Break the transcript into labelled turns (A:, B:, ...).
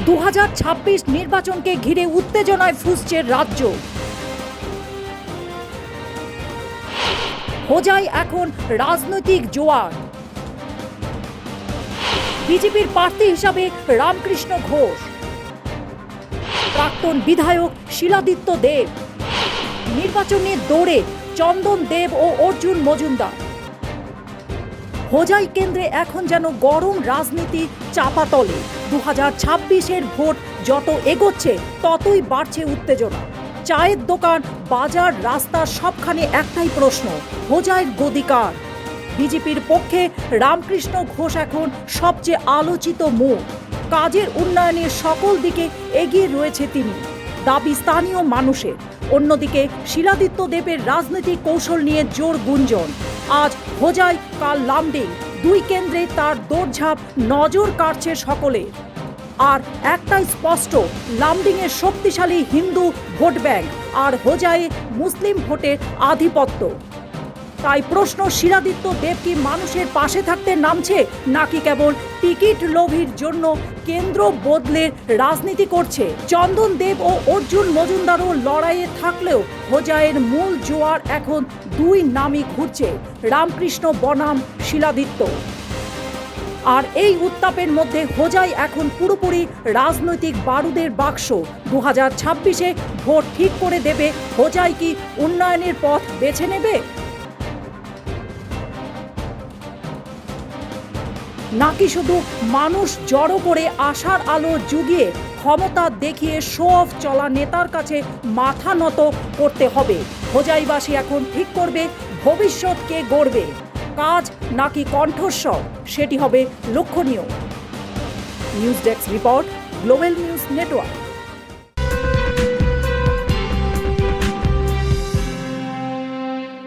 A: 2026 নির্বাচনকে ঘিরে উত্তেজনায় ফুঁসছে রাজ্য। হোজায় এখন রাজনৈতিক জোয়ার। বিজেপির প্রার্থী হিসাবে রামকৃষ্ণ ঘোষ, প্রাক্তন বিধায়ক শিলাদিত্য দেব, নির্বাচনের দৌড়ে চন্দন দেব ও অর্জুন মজুমদার। হোজাই কেন্দ্রে এখন যেন গরম রাজনীতি চাপাতলে। 2026-এর ভোট যত এগোচ্ছে ততই বাড়ছে উত্তেজনা। চায়ের দোকান, বাজার, রাস্তার সবখানে একটাই প্রশ্ন, হোজাইয়ের গদি কার? বিজেপির পক্ষে রামকৃষ্ণ ঘোষ এখন সবচেয়ে আলোচিত মুখ। কাজের উন্নয়নের সকল দিকে এগিয়ে রয়েছে তিনি, দাবি স্থানীয় মানুষের। অন্যদিকে শিলাদিত্য দেবের রাজনৈতিক কৌশল নিয়ে জোর গুঞ্জন। আজ হোজাই, কাল লামডিং, দুই কেন্দ্রে তার দৌড়ঝাঁপ নজর কাড়ছে সকলের। আর একটাই স্পষ্ট, লামডিংয়ের শক্তিশালী হিন্দু ভোট ব্যাংক আর হোজাইয়ে মুসলিম ভোটের আধিপত্য। তাই প্রশ্ন, শিলাদিত্য দেব কি মানুষের পাশে থাকতে নামছে, নাকি কেবল টিকিট লোভীর জন্য কেন্দ্র বদলের রাজনীতি করছে? চন্দন দেব ও অর্জুন মজুমদারও লড়াইয়ে থাকলেও হোজাইয়ের মূল জোয়ার এখন দুই নামই ঘুরছে, রামকৃষ্ণ বনাম শিলাদিত্য। আর এই উত্তাপের মধ্যে হোজাই এখন পুরোপুরি রাজনৈতিক বারুদের বাক্স। 2026-এ ভোট ঠিক করে দেবে হোজাই কি উন্নয়নের পথ বেছে নেবে, নাকি শুধু মানুষ জড়ো করে আশার আলো জুগিয়ে ক্ষমতা দেখিয়ে শো অফ চলা নেতার কাছে মাথা নত করতে হবে? হোজাইবাসী এখন ঠিক করবে ভবিষ্যৎ কে গড়বে, কাজ নাকি কণ্ঠস্বর, সেটি হবে লক্ষণীয়। News desk report, global news network.